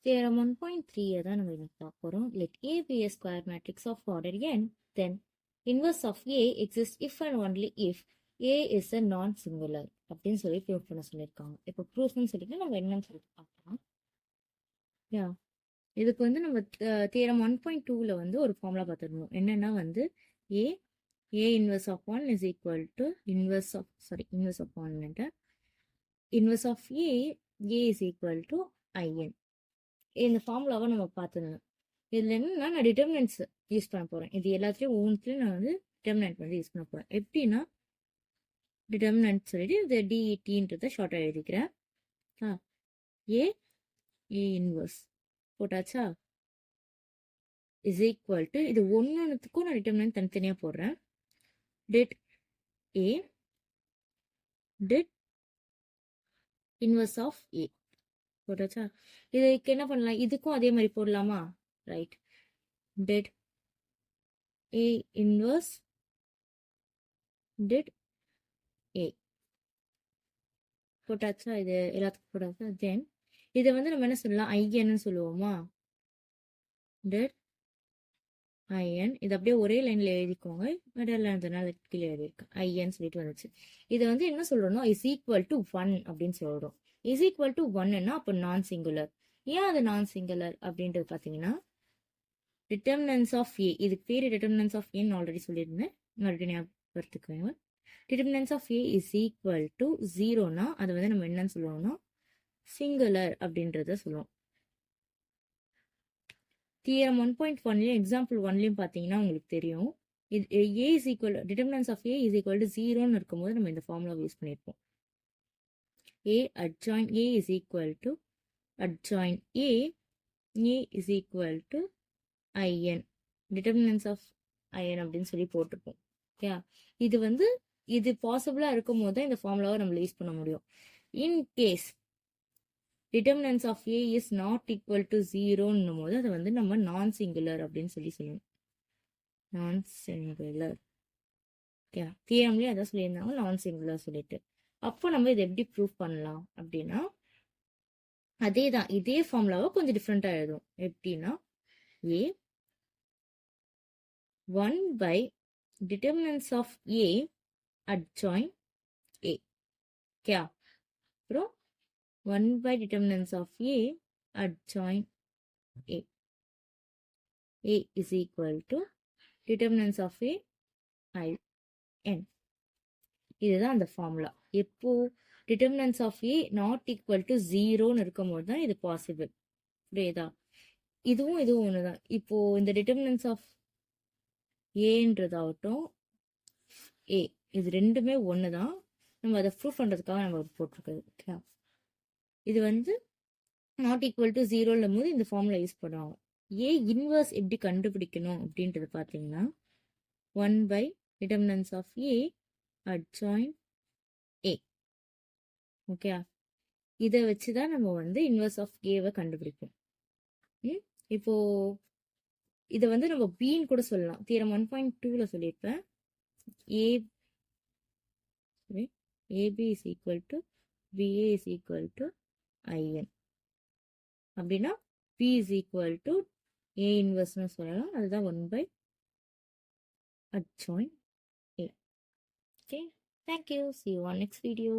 Theorem 1.3 தான் நம்ம இன்னைக்கு பார்க்க போறோம். Let A be a square matrix of order n, then inverse of A exists if and only if A is a non-singular அப்படின்னு சொல்லி prove பண்ண சொல்லியிருக்காங்க. இப்போ ப்ரூஃப்னு சொல்லிட்டு நம்ம என்னன்னு சொல்லிட்டு பார்க்கலாம். யா இதுக்கு வந்து நம்ம தியரம் 1.2ல வந்து ஒரு ஃபார்முலா பார்த்துருந்தோம். என்னன்னா வந்து A inverse of 1 is equal to inverse of 1 inverse of A is equal to in. இந்த ஃபார்முலாவை நம்ம பார்த்துருந்தோம். இதில் என்னன்னா நான் டிட்டர்மினன்ட்ஸ் யூஸ் பண்ண போகிறேன். இது எல்லாத்துலேயும் ஒவ்வொன்றுலையும் நான் வந்து டிட்டர்மினன்ட் வந்து யூஸ் பண்ண போகிறேன். எப்படின்னா டிட்டர்மினன்ட் சொல்லிட்டு இந்த டிஇடின்றதை ஷார்ட்டாக எழுதிக்கிறேன். ஏ இன்வர்ஸ் போட்டாச்சா இஸ் ஈக்குவல் டு இது ஒன்றுத்துக்கும் நான் டிட்டர்மினன்ட் தனித்தனியாக போடுறேன். Det A det inverse of A போட்டாச்சா. இதுக்கு என்ன பண்ணலாம், இதுக்கும் அதே மாதிரி போடலாமா? Right. Det A inverse det A போட்டாச்சா. இது எல்லாத்துக்கும் போட்டாச்சா. தென் இதை வந்து நம்ம என்ன சொல்லலாம், ஐஎன்னு சொல்லுவோமா. டெட் ஐஎன் இது அப்படியே ஒரே லைன்ல எழுதிக்கோங்க. மிடல் இருந்ததுனால கீழே எழுதியிருக்கேன். ஐஎன்னு சொல்லிட்டு வந்துச்சு. இதை வந்து என்ன சொல்றோம்னா இஸ் ஈக்குவல் டு 1 அப்படின்னு சொல்றோம். இஸ் ஈக்குவல் டு 1ன்னா அப்போ நான் சிங்குலர். ஏன் அது நான் சிங்குலர் அப்படின்றது பார்த்தீங்கன்னா டிட்டர்மினன்ஸ் ஆஃப் ஏ, இதுக்கு பேர் டிட்டர்மினன்ஸ் ஆஃப் ஏன்னு ஆல்ரெடி சொல்லியிருந்தேன். மறுபடியும் ஞாபகப்படுத்திக்கோங்க. Determinants of A is equal to 0னா அது வந்து நம்ம என்னன்னு சொல்லுவோம்னா சிங்குலர் அப்படின்றத சொல்லுவோம். தியரம் 1.1லையும் எக்ஸாம்பிள் 1லையும் பார்த்தீங்கன்னா உங்களுக்கு தெரியும். இது A is equal determinants of A is equal to 0ன்னு இருக்கும்போது நம்ம இந்த ஃபார்முலா யூஸ் பண்ணியிருப்போம். A adjoint A is equal to adjoint A is equal to IN. Determinants of IN அப்படின்னு சொல்லி போட்டிருப்போம். ஓகே, இது வந்து இது பாசிபிளா இருக்கும் போது தான் இந்த ஃபார்முலாவை நம்ம யூஸ் பண்ண முடியும். In case determinants of A is not equal to 0ன்னும் போது அதை வந்து நம்ம நான் சிங்குலர் அப்படின்னு சொல்லி சொல்லுவோம். நான் சிங்குலர். ஓகே, தியரம்லேயே அதான் சொல்லியிருந்தாங்க நான் சிங்குலர் சொல்லிட்டு. அப்போ நம்ம இதை எப்படி ப்ரூவ் பண்ணலாம் அப்படின்னா அதே தான், இதே ஃபார்முலாவை கொஞ்சம் டிஃப்ரெண்டா எழுதும். எப்படின்னா ஏ 1 by determinants of A adjoint A. Okay, அப்புறம் 1 by determinants of A adjoint A. A is equal to determinants of A I N. இதுதான் அந்த ஃபார்முலா. எப்போ determinants of A not equal to 0ன்னு இருக்கும் போது தான் இது பாசிபிள். புரியுதா? இதுவும் ஒண்ணுதான். இப்போ இந்த டிட்டர்மினன்ஸ் ஆஃப் ஏன்றதாகட்டும் ஏ இது ரெண்டுமே ஒண்ணுதான். நம்ம அதை ப்ரூவ் பண்றதுக்காக நம்ம போட்டிருக்கிறது. ஓகே, இது வந்து நாட் ஈக்குவல் டு 0ன்னும் போது இந்த ஃபார்முலா யூஸ் பண்ணுவாங்க. ஏ இன்வர்ஸ் எப்படி கண்டுபிடிக்கணும் அப்படின்றது பார்த்தீங்கன்னா 1 by determinants of A adjoint A. Okay, இதை வச்சுதான் நம்ம வந்து இன்வர்ஸ் ஆஃப் ஏவை கண்டுபிடிப்போம். இப்போ இதை வந்து நம்ம பின்னு கூட சொல்லலாம். தியரம் 1.2ல சொல்லியிருப்பேன். AB is equal to BA is equal to IN அப்படின்னா B is equal to A இன்வர்ஸ்னு சொல்லலாம். அதுதான் 1 by adjoint A. Okay, thank you. See you on next video.